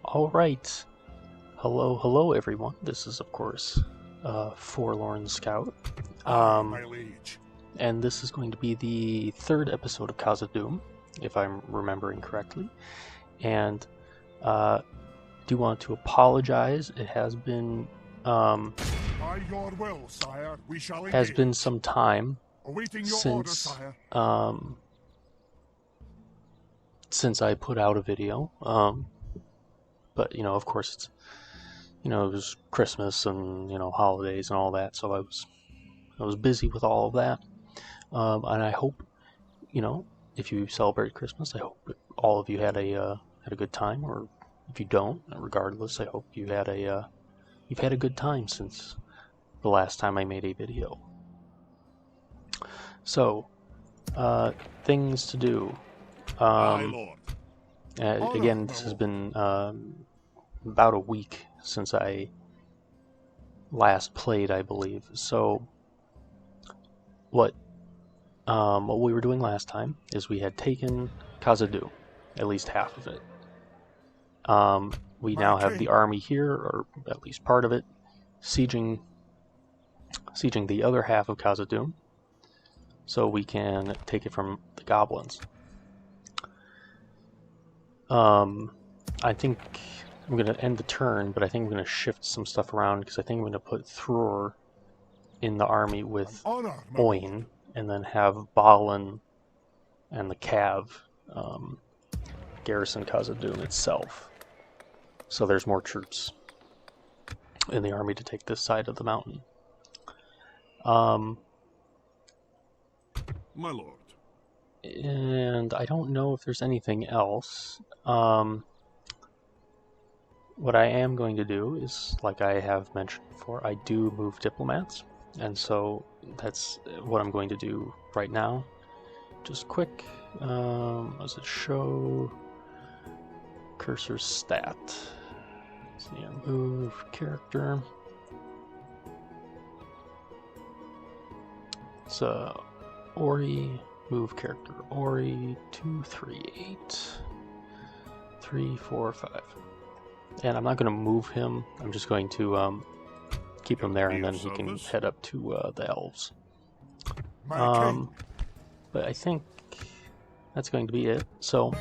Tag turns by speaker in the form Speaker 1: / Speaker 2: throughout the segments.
Speaker 1: Alright, hello everyone. This is of course Forlorn Scout.
Speaker 2: My liege.
Speaker 1: And this is going to be the third episode of Khazad-dûm, if I'm remembering correctly. And do want to apologize. It has been
Speaker 2: By your will, sire, we shall
Speaker 1: has
Speaker 2: engage.
Speaker 1: been some time
Speaker 2: Awaiting your order,
Speaker 1: since
Speaker 2: sire.
Speaker 1: since I put out a video. But you know, of course, it's it was Christmas and holidays and all that, so I was busy with all of that. And I hope, if you celebrate Christmas, I hope all of you had a good time. Or if you don't, regardless, I hope you've had a good time since the last time I made a video. So, things to do.
Speaker 2: Aye, Lord.
Speaker 1: Again, this has been about a week since I last played, I believe. So, what we were doing last time is we had taken Khazad-dûm, at least half of it. We now have the army here, or at least part of it, sieging the other half of Khazad-dûm, so we can take it from the goblins. I think I'm going to end the turn, but I think I'm going to shift some stuff around, because I think I'm going to put Thror in the army with Oin, and then have Balin and the Cav garrison Khazad-dûm itself. So there's more troops in the army to take this side of the mountain.
Speaker 2: My lord.
Speaker 1: And I don't know if there's anything else. What I am going to do is, like I have mentioned before, I do move diplomats, and so that's what I'm going to do right now. Just quick, does it show cursor stat? So yeah, move character. So Ori, move character Ori 238 3 4 5. And I'm not going to move him. I'm just going to keep him there, and then he can head up to the elves. But I think that's going to be it. So,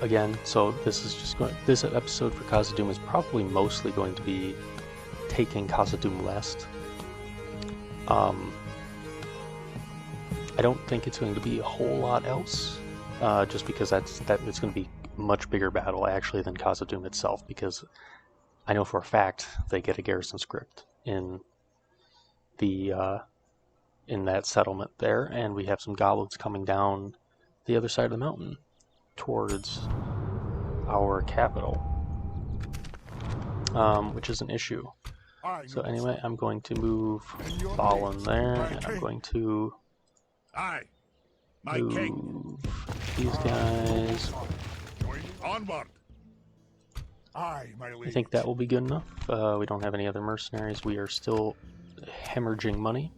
Speaker 1: again, so this is just going. This episode for Khazad-dûm is probably mostly going to be taking Khazad-dûm Let. I don't think it's going to be a whole lot else, just because it's going to be a much bigger battle actually than Khazad-dûm itself, because I know for a fact they get a garrison script in that settlement there, and we have some goblins coming down the other side of the mountain towards our capital, which is an issue. So anyway, I'm going to move Balin there, and I'm going to move these guys.
Speaker 2: Onward. Aye, my liege.
Speaker 1: I think that will be good enough. We don't have any other mercenaries. We are still hemorrhaging money,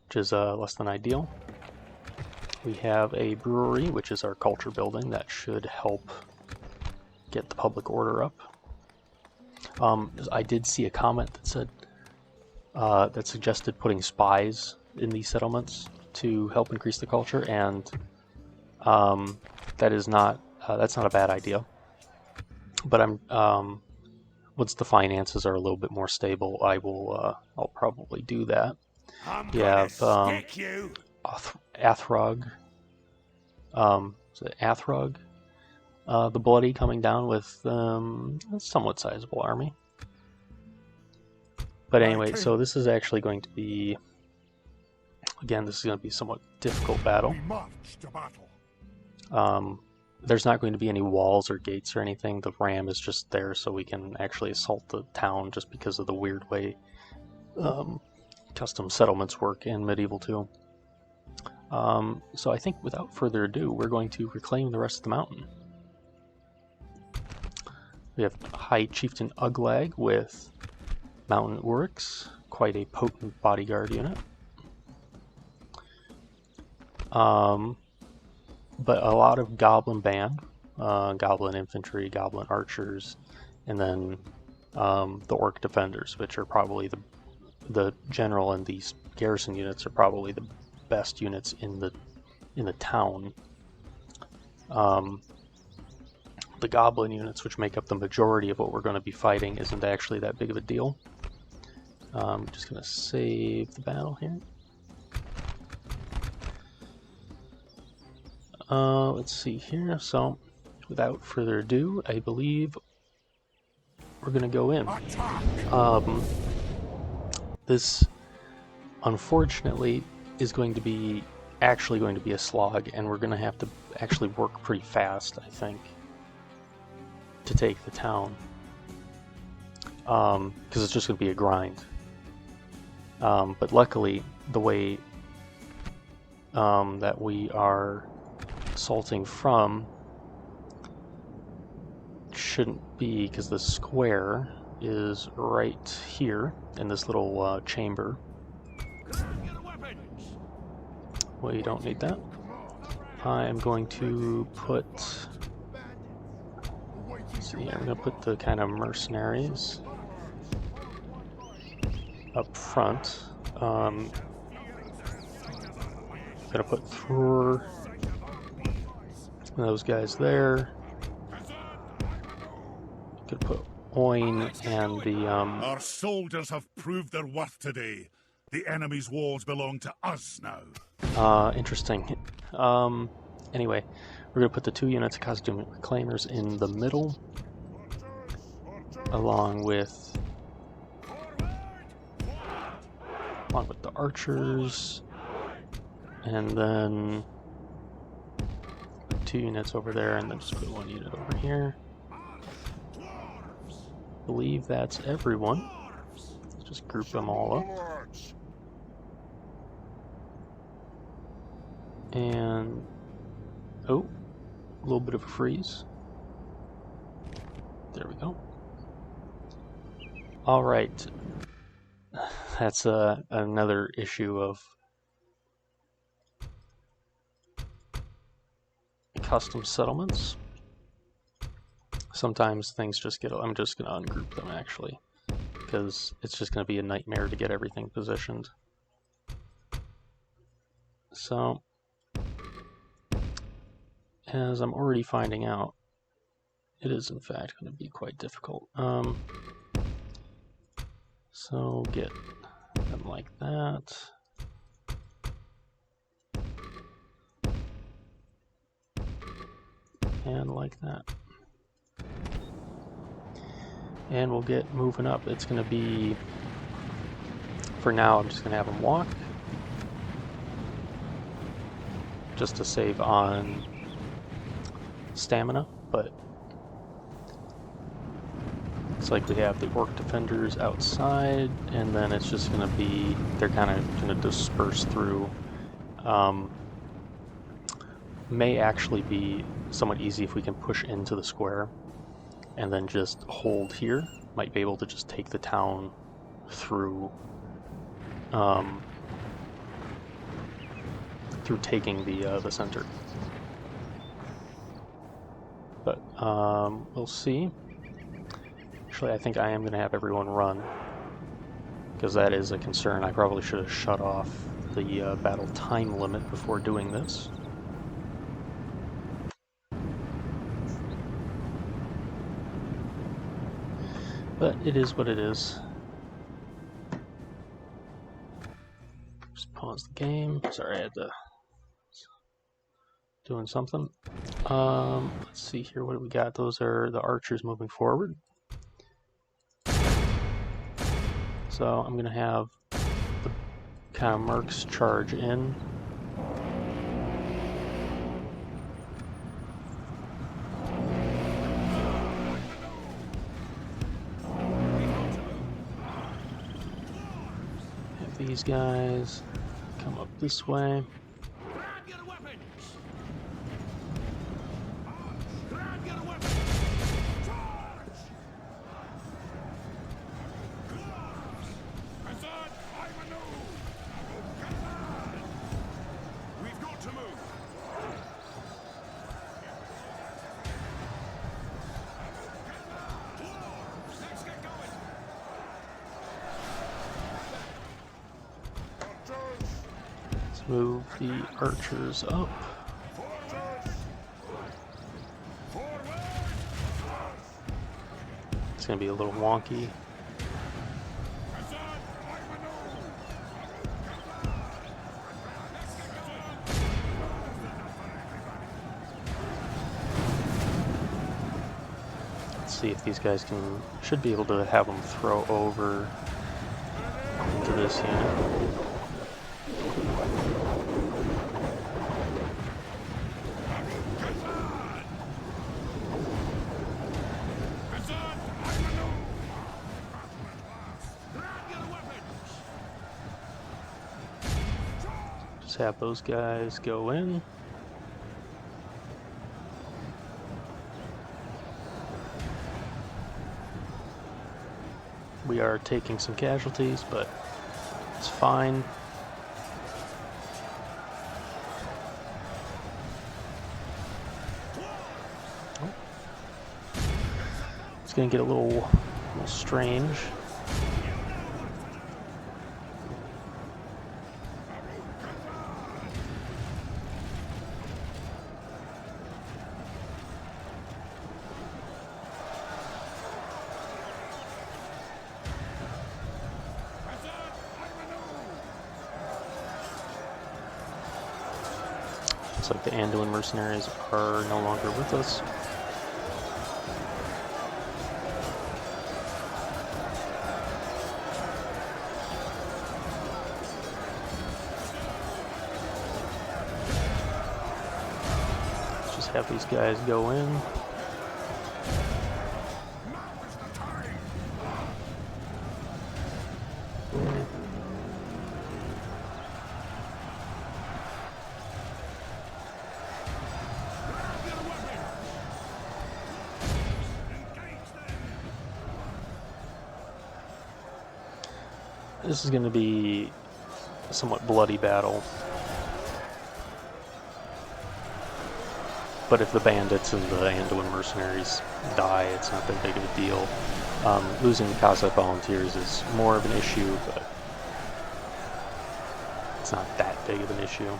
Speaker 1: which is less than ideal. We have a brewery, which is our culture building. That should help get the public order up. I did see a comment that said that suggested putting spies in these settlements to help increase the culture, and that is not that's not a bad idea. But once the finances are a little bit more stable, I'll probably do that. We have Athrog, Athrog, the Bloody, coming down with a somewhat sizable army. But anyway, so this is actually going to be, again, this is going to be a somewhat difficult battle.
Speaker 2: We march to battle.
Speaker 1: There's not going to be any walls or gates or anything. The ram is just there so we can actually assault the town, just because of the weird way custom settlements work in Medieval 2. So I think without further ado, we're going to reclaim the rest of the mountain. We have High Chieftain Uglag with Mountain Uryx, quite a potent bodyguard unit. but a lot of goblin band, goblin infantry, goblin archers, and then the orc defenders, which are probably the general and these garrison units are probably the best units in the town. The goblin units, which make up the majority of what we're going to be fighting, isn't actually that big of a deal. I'm just going to save the battle here. Let's see here. So, without further ado, I believe we're going to go in. This, unfortunately, is actually going to be a slog, and we're going to have to actually work pretty fast, I think, to take the town. Because it's just going to be a grind. But luckily, the way that we are assaulting from shouldn't be, because the square is right here in this little chamber. Well, you don't need that. I am going to put, let's see, I'm going to put the kind of mercenaries up front. I'm going to put those guys there. Could put Oin and the
Speaker 2: Our soldiers have proved their worth today. The enemy's walls belong to us now.
Speaker 1: Interesting. Anyway, we're gonna put the 2 units of Khazad-dûm Reclaimers in the middle, along with the archers, and then 2 units over there, and then just put 1 unit over here. I believe that's everyone. Let's just group them all up. And oh, a little bit of a freeze. There we go. All right, that's another issue of custom settlements. Sometimes things just get, I'm just going to ungroup them actually, because it's just going to be a nightmare to get everything positioned. So, as I'm already finding out, it is in fact going to be quite difficult. So get them like that. And like that. And we'll get moving up. It's going to be, for now, I'm just going to have them walk, just to save on stamina, but it's like we have the orc defenders outside, and then it's just going to be, they're kind of going to disperse through. May actually be somewhat easy if we can push into the square and then just hold here. Might be able to just take the town through through taking the center. But we'll see. Actually, I think I am going to have everyone run, because that is a concern. I probably should have shut off the battle time limit before doing this. But it is what it is. Just pause the game. Sorry, I had to doing something. Let's see here. What do we got? Those are the archers moving forward. So I'm gonna have the kind of mercs charge in. These guys come up this way. Move the archers up. It's going to be a little wonky. Let's see if these guys should be able to have them throw over into this unit. Just have those guys go in. We are taking some casualties, but it's fine. It's going to get a little strange. Looks like the Anduin mercenaries are no longer with us. Let's just have these guys go in. This is going to be a somewhat bloody battle. But if the bandits and the Anduin mercenaries die, it's not that big of a deal. Losing Khazad volunteers is more of an issue, but it's not that big of an issue.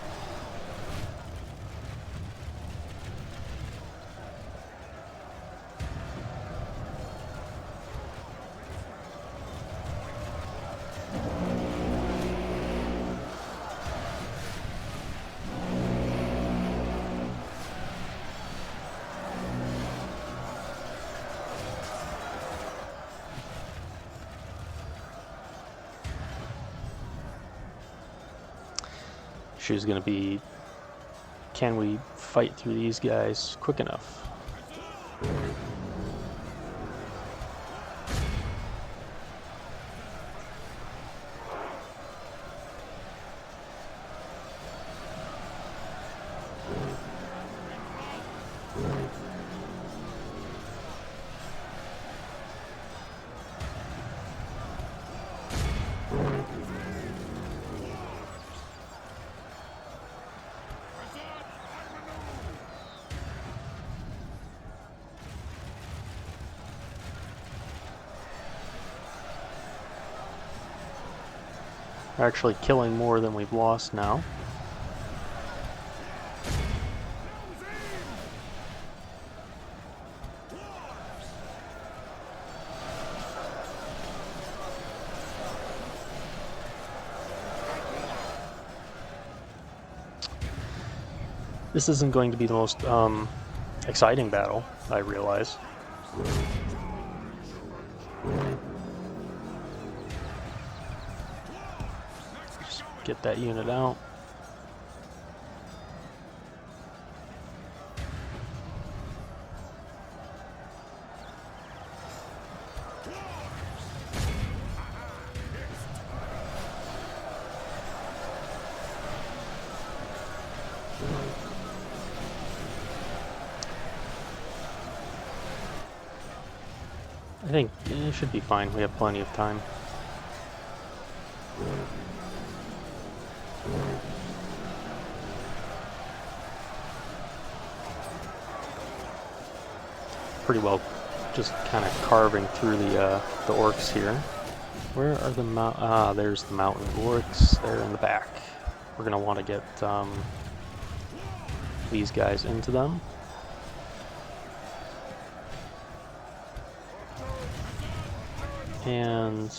Speaker 1: Issue is going to be, can we fight through these guys quick enough? We're actually killing more than we've lost now. This isn't going to be the most exciting battle, I realize. Just get that unit out. I think it should be fine. We have plenty of time. Pretty well just kind of carving through the orcs here. Where are the there's the mountain orcs. They're in the back. we're going to want to get these guys into them. And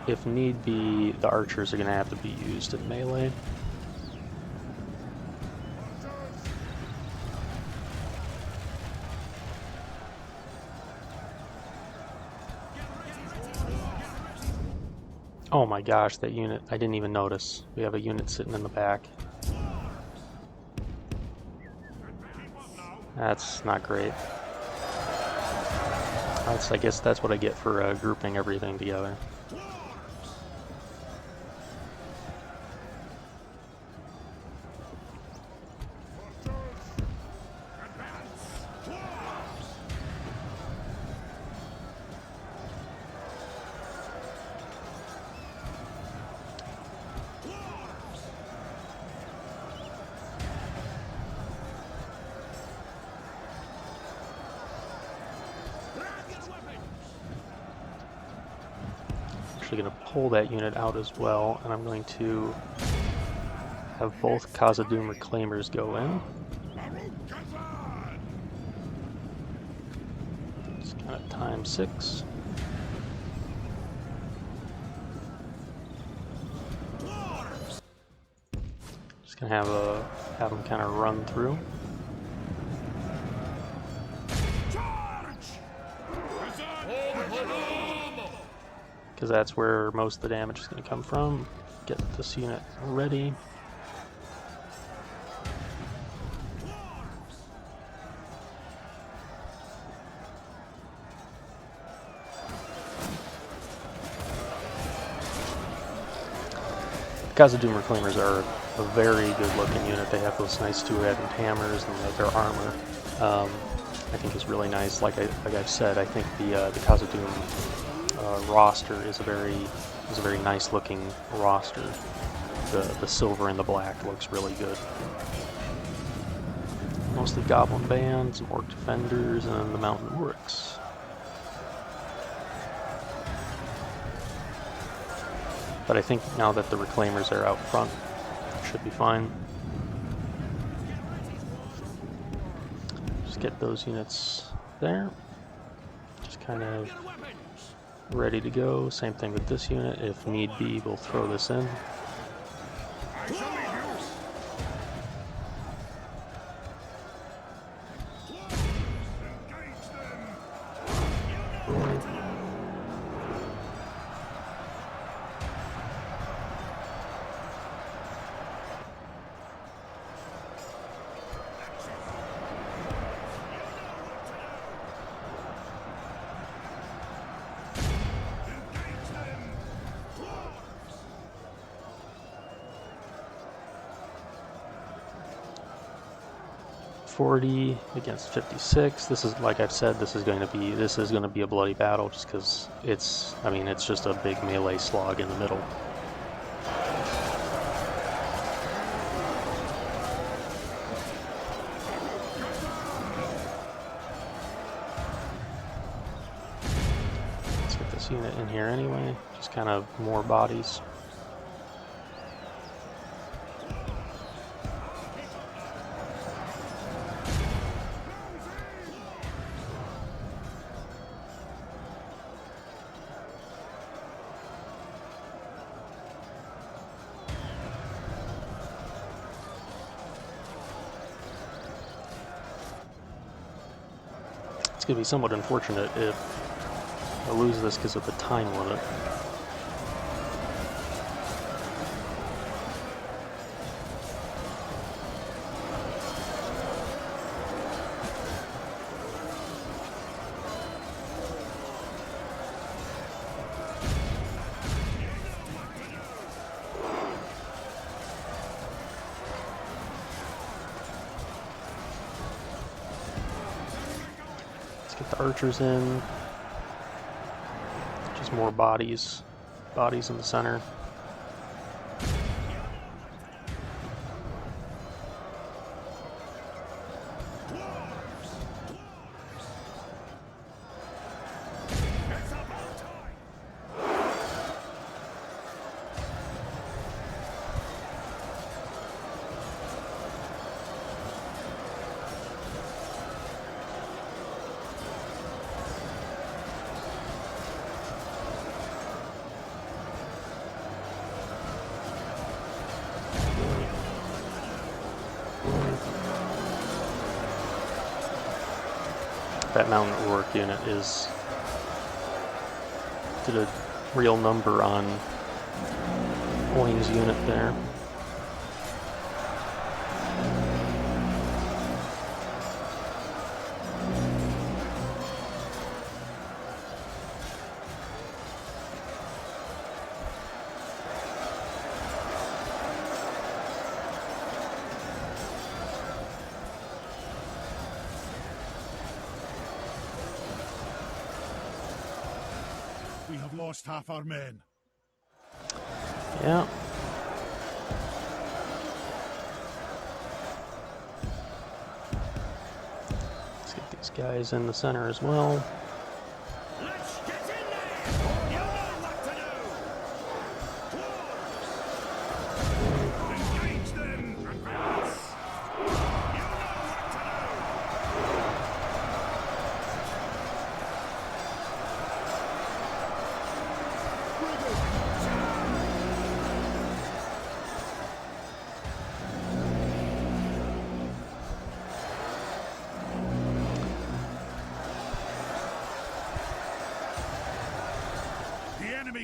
Speaker 1: if need be, the archers are going to have to be used in melee. Oh my gosh, that unit, I didn't even notice. We have a unit sitting in the back. That's not great. I guess that's what I get for grouping everything together. Actually going to pull that unit out as well, and I'm going to have both Khazad-dûm Reclaimers go in. It's kind of times 6. Just going to have them kind of run through. Because that's where most of the damage is going to come from. Get this unit ready. Khazad-dûm Reclaimers are a very good looking unit. They have those nice two-headed hammers, and their armor I think is really nice. Like I've said, I think the Khazad-dûm roster is a very nice looking roster. The silver and the black looks really good. Mostly goblin bands, some orc defenders, and the mountain orcs. But I think now that the reclaimers are out front, it should be fine. Just get those units there. Just kind of ready to go. Same thing with this unit. If need be, we'll throw this in. Against 56. This is, like I've said, this is going to be a bloody battle, just because it's just a big melee slog in the middle. Let's get this unit in here anyway. Just kind of more bodies. It's going to be somewhat unfortunate if I lose this because of the time limit. Get the archers in. Just more bodies in the center. that mountain orc unit did a real number on Oin's unit there.
Speaker 2: We have lost half our men.
Speaker 1: Yeah. Let's get these guys in the center as well.
Speaker 2: Let's get in there! You know what to do! Engage them, advance! You know what to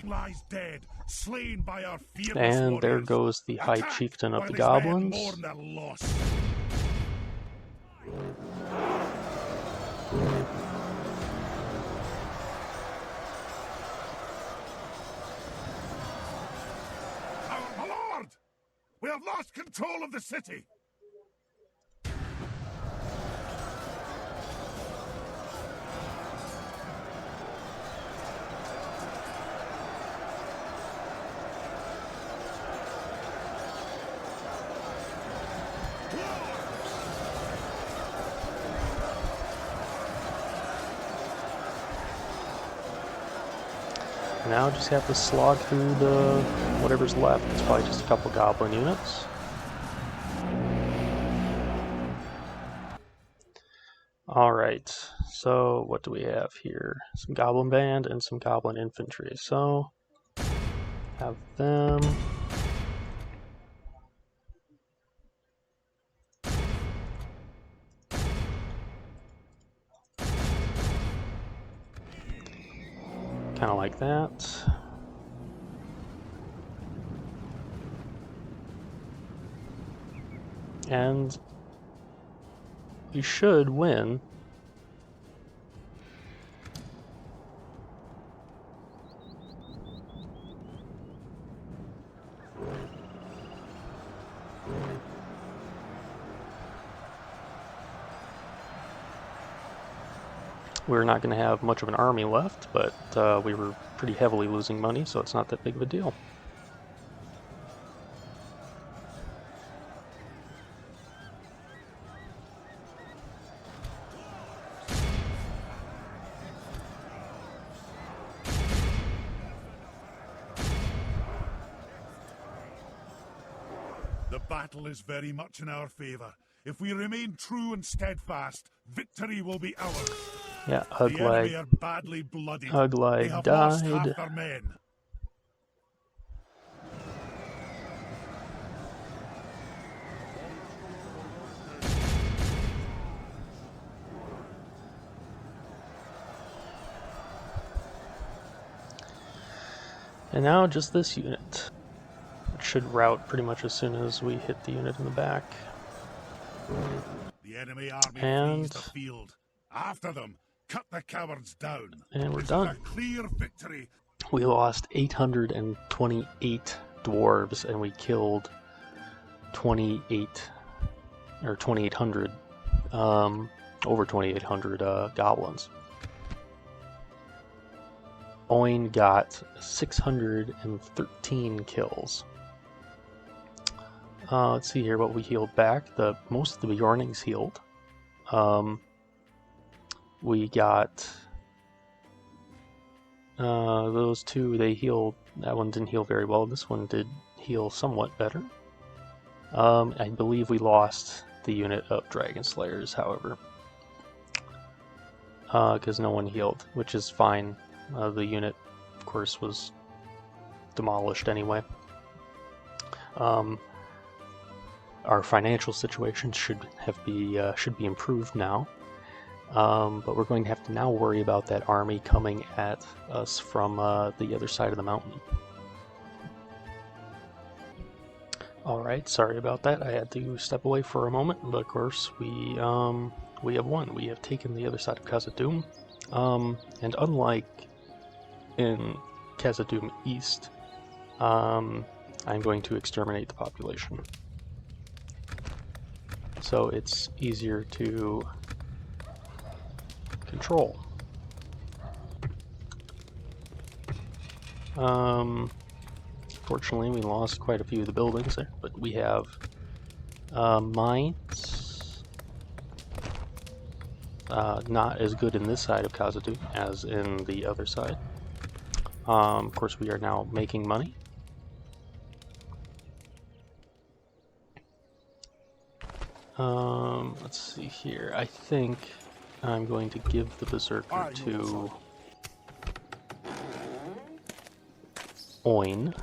Speaker 2: lies dead, slain by our fearless
Speaker 1: And there
Speaker 2: warriors.
Speaker 1: goes the High
Speaker 2: Attack
Speaker 1: Chieftain of
Speaker 2: while
Speaker 1: the
Speaker 2: his men
Speaker 1: Goblins.
Speaker 2: mourn their loss. My lord! We have lost control of the city!
Speaker 1: Now just have to slog through the whatever's left. It's probably just a couple goblin units. Alright, so what do we have here? Some goblin band and some goblin infantry. So, have them. Kind of like that. And we should win. We're not going to have much of an army left, but we were pretty heavily losing money, so it's not that big of a deal.
Speaker 2: The battle is very much in our favor. If we remain true and steadfast, victory will be ours.
Speaker 1: Yeah,
Speaker 2: The enemy are badly bloodied. They have lost half their men.
Speaker 1: And now just this unit. It should rout pretty much as soon as we hit the unit in the back.
Speaker 2: The enemy army flees the field. After them, cut the cowards down.
Speaker 1: And we're
Speaker 2: This
Speaker 1: done.
Speaker 2: is a clear victory.
Speaker 1: We lost 828 dwarves and we killed 2,800, over 2,800 goblins. Oin got 613 kills. Let's see here what we healed back. Most of the Bjornings healed. We got those two, they healed. That one didn't heal very well. This one did heal somewhat better. I believe we lost the unit of Dragon Slayers, however, because no one healed, which is fine. The unit, of course, was demolished anyway. Our financial situation should be improved now. But we're going to have to now worry about that army coming at us from the other side of the mountain. Alright, sorry about that. I had to step away for a moment, but of course we have won. We have taken the other side of Khazad-dûm. And unlike in Khazad-dûm East, I'm going to exterminate the population. So it's easier to control. Fortunately, we lost quite a few of the buildings there, but we have mines. Not as good in this side of Khazad-dûm as in the other side. Of course, we are now making money. Let's see here. I think I'm going to give the Berserker to Oin.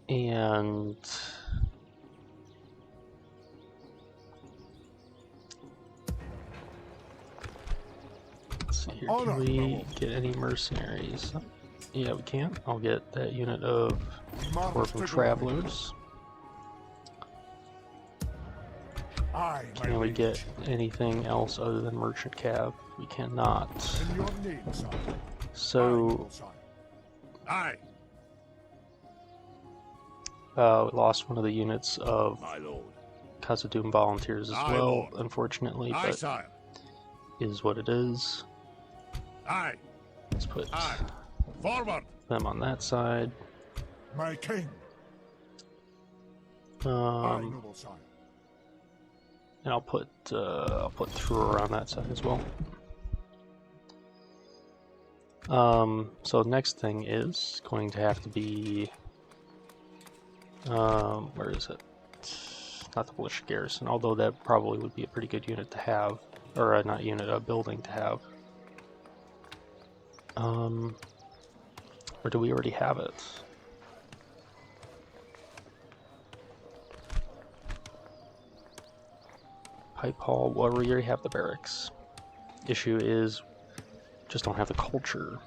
Speaker 1: And let's see here, can we get any mercenaries? Yeah, we can. I'll get that unit of Dwarven Travelers. Can we get anything else other than Merchant Cav? We cannot. So we lost one of the units of Khazad-dûm Volunteers as well, unfortunately, but is what it is. Let's put them on that side.
Speaker 2: My king.
Speaker 1: And I'll put Thrower on that side as well. So the next thing is going to have to be where is it? Not the Militia Garrison, although that probably would be a pretty good unit to have, or not unit, a building to have. Or do we already have it? Pipe Hall, well, we already have the barracks. Issue is, just don't have the culture.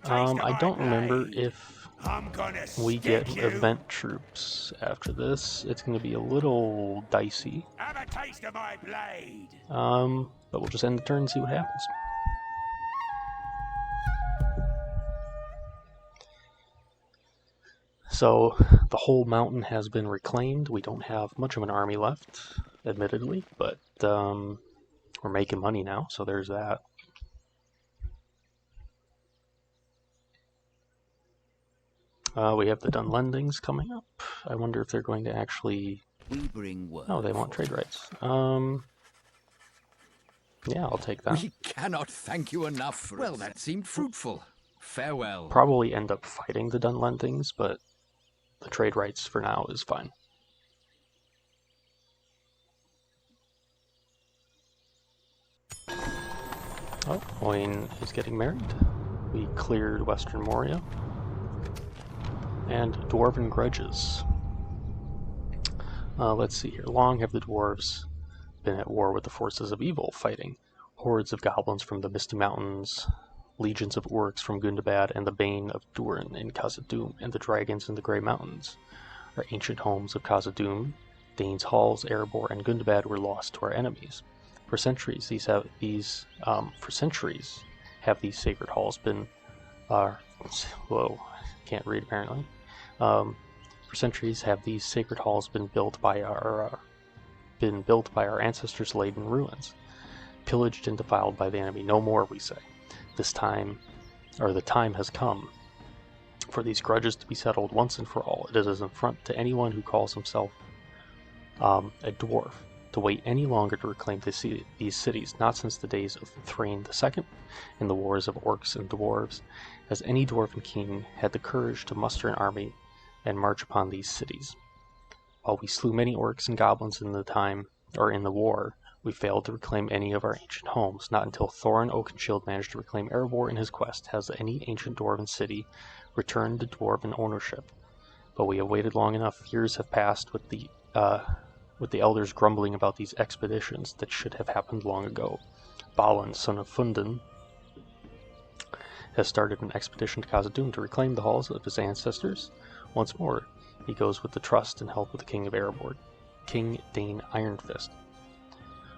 Speaker 1: I don't remember if we get event troops after this. It's going to be a little dicey.
Speaker 3: Have a taste of my blade.
Speaker 1: But we'll just end the turn and see what happens. So the whole mountain has been reclaimed. We don't have much of an army left, admittedly, but we're making money now, so there's that. We have the Dunlendings coming up. I wonder if they're going to actually... Oh, they want trade rights. Yeah, I'll take that.
Speaker 4: We cannot thank you enough for Well, that seemed fruitful. Farewell.
Speaker 1: Probably end up fighting the Dunlendings, but the trade rights for now is fine. Oh, Oin is getting married. We cleared Western Moria. And Dwarven Grudges. Let's see here. Long have the Dwarves been at war with the forces of evil, fighting hordes of goblins from the Misty Mountains, legions of orcs from Gundabad, and the Bane of Durin in Khazad-dûm, and the dragons in the Grey Mountains. Our ancient homes of Khazad-dûm, Dane's Halls, Erebor, and Gundabad were lost to our enemies. For centuries, have these sacred halls been whoa, can't read apparently. For centuries have these sacred halls been built by our ancestors laid in ruins, pillaged and defiled by the enemy. No more, we say. The time has come for these grudges to be settled once and for all. It is an affront to anyone who calls himself a dwarf to wait any longer to reclaim these cities, not since the days of Thrain II and the wars of orcs and dwarves, has any dwarven king had the courage to muster an army and march upon these cities. While we slew many orcs and goblins in the war, we failed to reclaim any of our ancient homes. Not until Thorin Oakenshield managed to reclaim Erebor in his quest has any ancient dwarven city returned to dwarven ownership. But we have waited long enough. Years have passed with the elders grumbling about these expeditions that should have happened long ago. Balin, son of Fundin, has started an expedition to Khazad-dûm to reclaim the halls of his ancestors. Once more, he goes with the trust and help of the King of Erebor, King Dane Ironfist,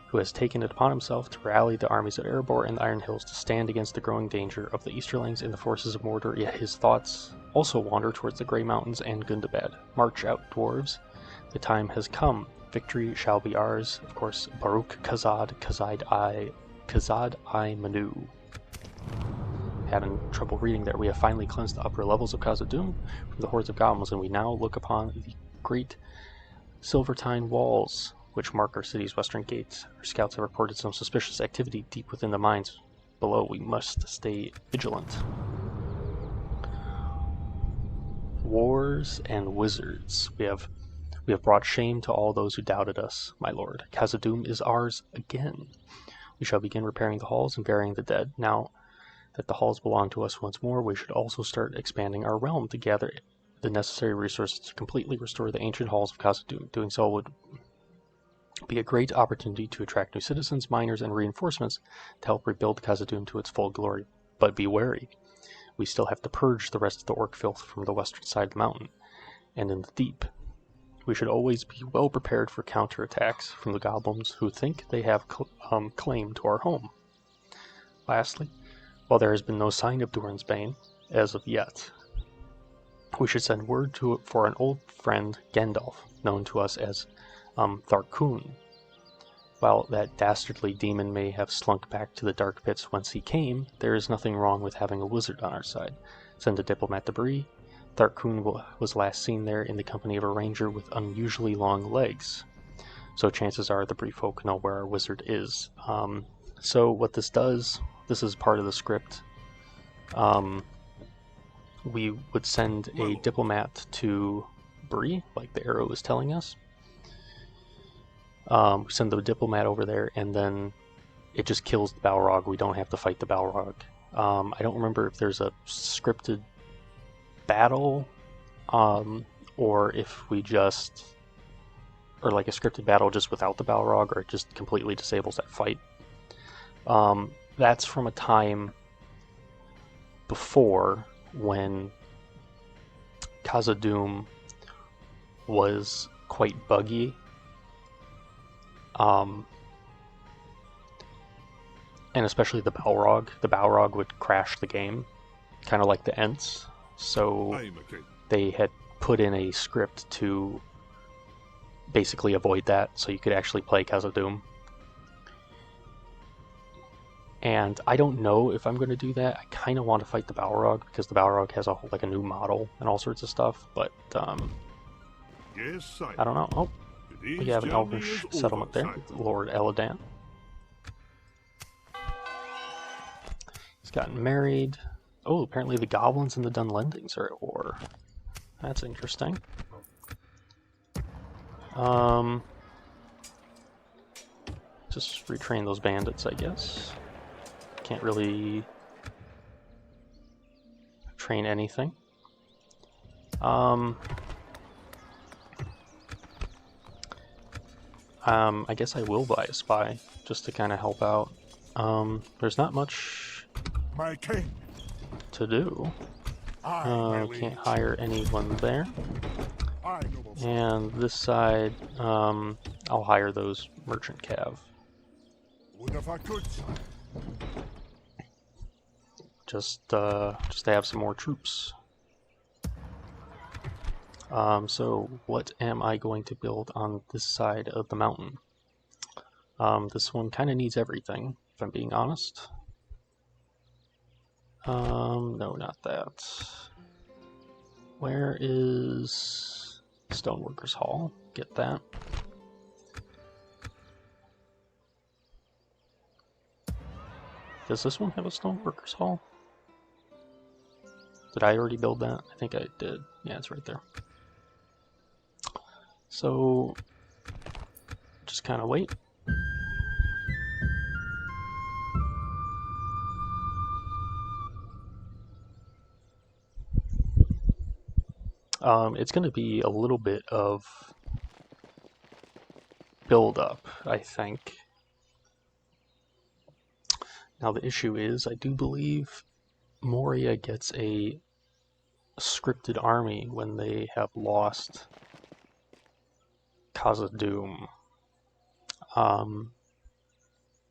Speaker 1: who has taken it upon himself to rally the armies of Erebor and the Iron Hills to stand against the growing danger of the Easterlings and the forces of Mordor, yet his thoughts also wander towards the Grey Mountains and Gundabad. March out, dwarves. The time has come. Victory shall be ours. Of course, Baruch Khazad-i Manu. Having trouble reading there. We have finally cleansed the upper levels of Khazad-dûm from the hordes of goblins, and we now look upon the great Silvertine walls, which mark our city's western gates. Our scouts have reported some suspicious activity deep within the mines below. We must stay vigilant. Wars and wizards. We have brought shame to all those who doubted us, my lord. Khazad-dûm is ours again. We shall begin repairing the halls and burying the dead. Now that the halls belong to us once more, we should also start expanding our realm to gather the necessary resources to completely restore the ancient halls of Khazad-dûm. Doing so would be a great opportunity to attract new citizens, miners, and reinforcements to help rebuild Khazad-dûm to its full glory. But be wary. We still have to purge the rest of the orc filth from the western side of the mountain and in the deep. We should always be well prepared for counterattacks from the goblins who think they have claim to our home. Lastly, while there has been no sign of Durin's Bane as of yet, we should send word for an old friend, Gandalf, known to us as Tharkun. While that dastardly demon may have slunk back to the dark pits whence he came, there is nothing wrong with having a wizard on our side. Send a diplomat to Bree. Tharkun was last seen there in the company of a ranger with unusually long legs, so chances are the Bree folk know where our wizard is. So what this does, this is part of the script. We would send a diplomat to Bree, like the arrow is telling us. We send the diplomat over there, and then it just kills the Balrog. We don't have to fight the Balrog. I don't remember if there's a scripted battle, or if we just, or like a scripted battle just without the Balrog, or it just completely disables that fight. That's from a time before, when Khazad-dûm was quite buggy. And especially the Balrog. The Balrog would crash the game, kind of like the Ents. So they had put in a script to basically avoid that, so you could actually play Khazad-dûm. And I don't know if I'm going to do that. I kind of want to fight the Balrog, because the Balrog has a new model and all sorts of stuff, but
Speaker 2: Yes,
Speaker 1: I don't know. Oh, we have an elvish settlement there, Lord Eladan. He's gotten married. Oh, apparently the goblins and the Dunlendings are at war. That's interesting. Just retrain those bandits, I guess. Can't really train anything. I guess I will buy a spy, just to kind of help out. There's not much to do. Can't hire anyone there. And this side, I'll hire those merchant cav. Just to have some more troops. So what am I going to build on this side of the mountain? This one kind of needs everything, if I'm being honest. No, not that. Where is Stoneworkers Hall? Get that. Does this one have a Stoneworkers Hall? Did I already build that? I think I did. Yeah, it's right there. So, just kind of wait. It's going to be a little bit of build-up, I think. Now the issue is, I do believe Moria gets a scripted army when they have lost Khazad-dûm.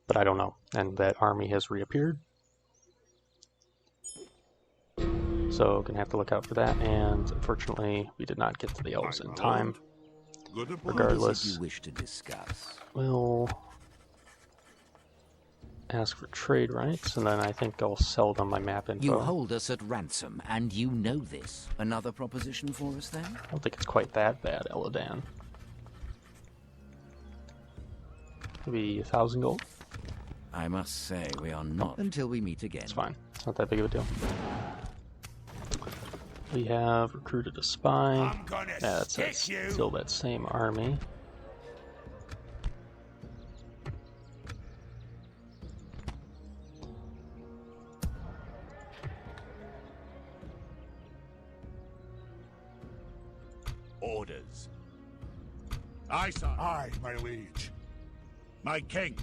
Speaker 1: But I don't know, and that army has reappeared. So gonna have to look out for that, and unfortunately we did not get to the elves in time. Regardless,
Speaker 4: you wish to discuss?
Speaker 1: we'll ask for trade rights, and then I think I'll sell them my map info.
Speaker 4: You hold us at ransom, and you know this. Another proposition for us, then?
Speaker 1: I don't think it's quite that bad, Eladan. Maybe 1,000 gold?
Speaker 4: I must say, we are not until we meet again.
Speaker 1: It's fine. It's not that big of a deal. We have recruited a spy. Yeah, it's still that same army.
Speaker 3: Orders.
Speaker 2: Aye, sir.
Speaker 3: Aye, my liege.
Speaker 2: My king.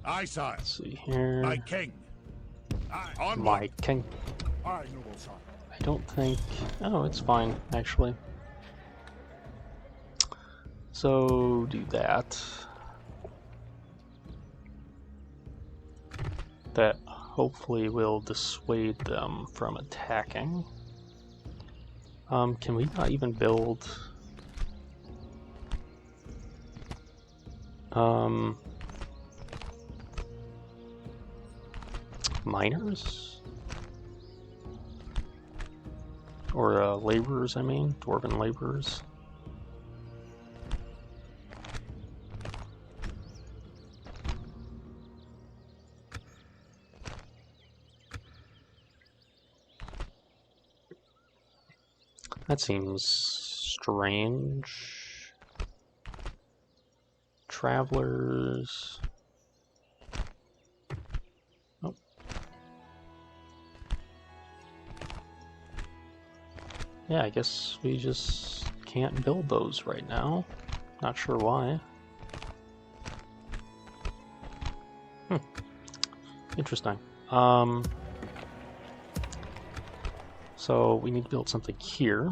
Speaker 2: Aye, sire.
Speaker 1: Let's see here.
Speaker 2: My king. Aye, on
Speaker 1: My king.
Speaker 3: Aye, noble son.
Speaker 1: I don't think... Oh, it's fine, actually. So, do that. That hopefully will dissuade them from attacking. Can we not even build... miners? Or laborers, I mean, dwarven laborers. That seems strange. Travelers. Oh. Yeah, I guess we just can't build those right now. Not sure why. Interesting. So we need to build something here.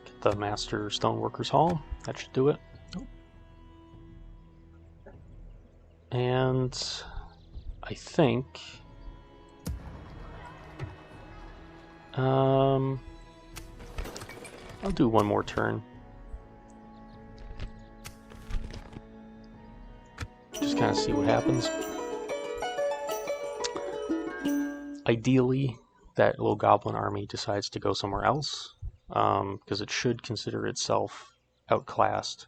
Speaker 1: Get the Master Stoneworkers Hall. That should do it. And I think I'll do one more turn. Just kind of see what happens. Ideally, that little goblin army decides to go somewhere else, because it should consider itself outclassed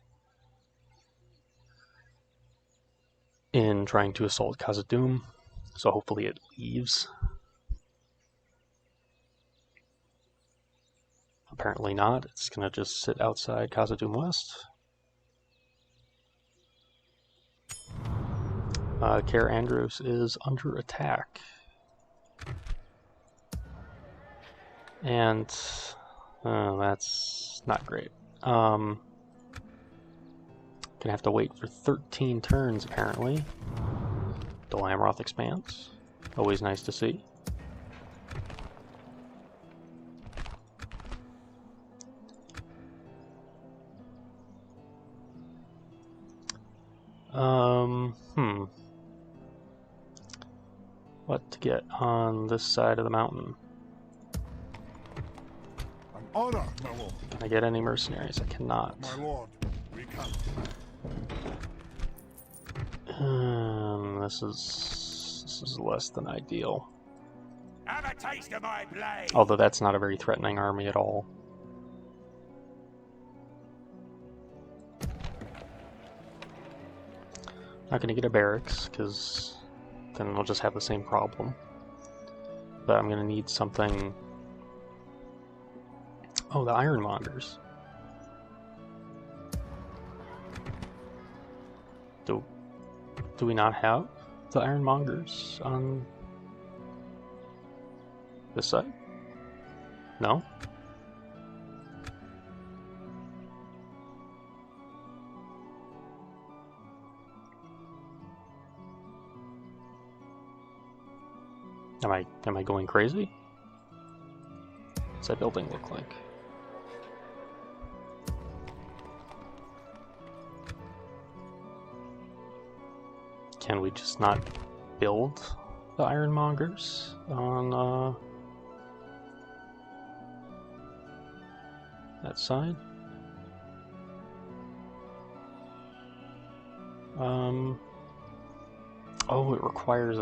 Speaker 1: in trying to assault Khazad-dûm, so hopefully it leaves. Apparently not. It's going to just sit outside Khazad-dûm West. Caer Andros is under attack. And that's not great. Gonna have to wait for 13 turns, apparently. Dol Amroth expands. Always nice to see. What to get on this side of the mountain?
Speaker 3: An honor, my lord.
Speaker 1: Can I get any mercenaries? I cannot.
Speaker 3: My lord, we come.
Speaker 1: This is less than ideal.
Speaker 3: Have a taste of my blade.
Speaker 1: Although that's not a very threatening army at all. Not going to get a barracks, because then we'll just have the same problem. but I'm gonna need something. Oh, the ironmongers. Do we not have the ironmongers on this side? No? Am I going crazy? What's that building look like? Can we just not build the ironmongers on that side? Oh, it requires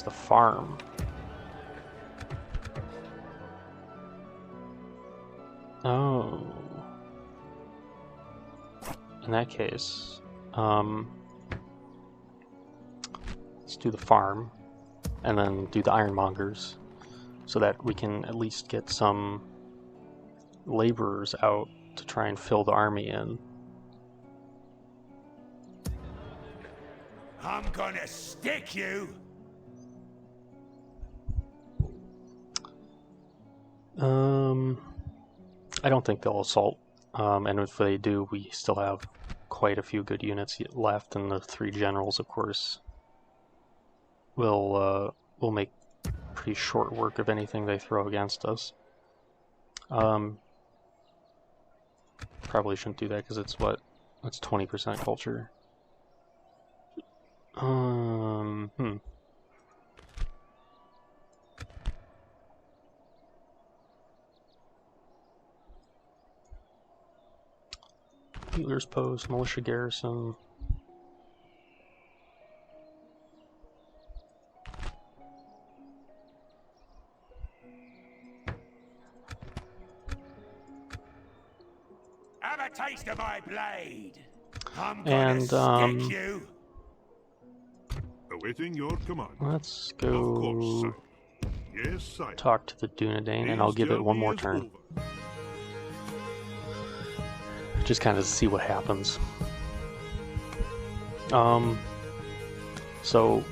Speaker 1: the farm. Oh. In that case, let's do the farm and then do the ironmongers so that we can at least get some laborers out to try and fill the army in.
Speaker 3: I'm gonna stick you!
Speaker 1: I don't think they'll assault, and if they do, we still have quite a few good units left, and the 3 generals, of course, will make pretty short work of anything they throw against us. Probably shouldn't do that because it's 20% culture. Healer's Post, Militia Garrison.
Speaker 3: Have a taste of my blade! I'm
Speaker 1: And,
Speaker 3: gonna stick you!
Speaker 2: Awaiting your command.
Speaker 1: Let's
Speaker 2: Of
Speaker 1: go
Speaker 2: course, sir. Yes, sire.
Speaker 1: talk to the Dunedain, and I'll give it one more turn. Just kind of see what happens. So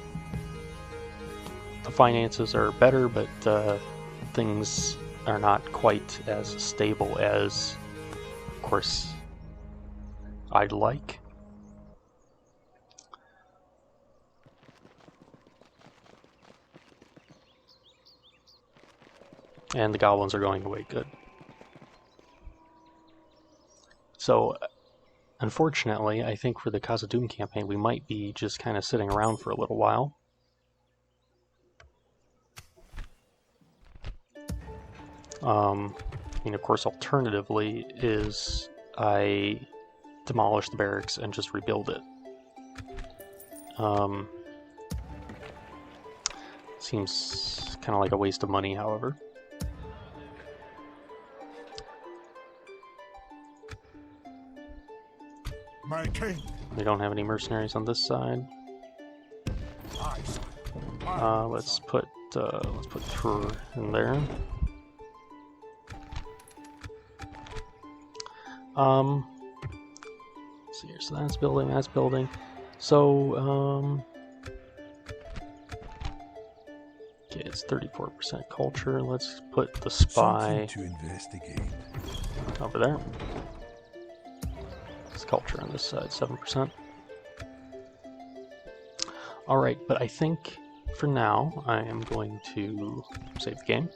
Speaker 1: the finances are better, but things are not quite as stable as, of course, I'd like. And the goblins are going away. Good. So, unfortunately, I think for the Khazad-dûm campaign, we might be just kind of sitting around for a little while. Of course, alternatively is I demolish the barracks and just rebuild it. Seems kind of like a waste of money, however.
Speaker 3: My king!
Speaker 1: We don't have any mercenaries on this side. Let's put Thur in there. Let's see here. So that's building. So okay, it's 34% culture. Let's put the spy
Speaker 3: to investigate.
Speaker 1: over there. Culture on this side, 7%. Alright, but I think for now I am going to save the game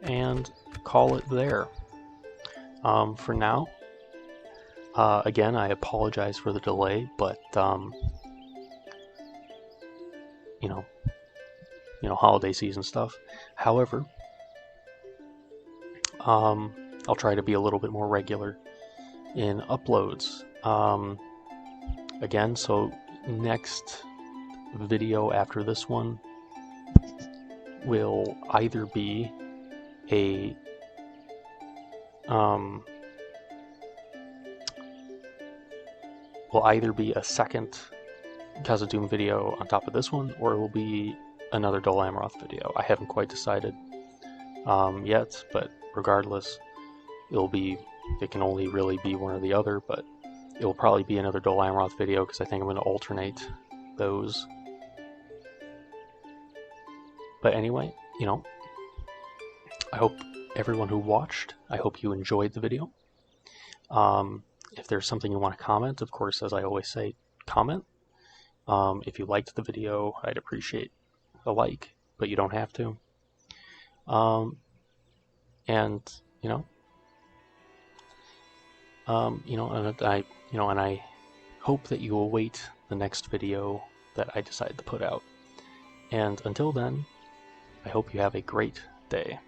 Speaker 1: and call it there. For now, again, I apologize for the delay, but holiday season stuff. However, I'll try to be a little bit more regular in uploads. Again, so next video after this one will either be a second Khazad-dûm video on top of this one, or it will be another Dol Amroth video. I haven't quite decided yet, but regardless, it can only really be one or the other, but it will probably be another Dol Amroth video because I think I'm going to alternate those. But anyway, you know, I hope everyone who watched, I hope you enjoyed the video. If there's something you want to comment, of course, as I always say, comment. If you liked the video, I'd appreciate a like, but you don't have to. And and I hope that you await the next video that I decide to put out. And until then, I hope you have a great day.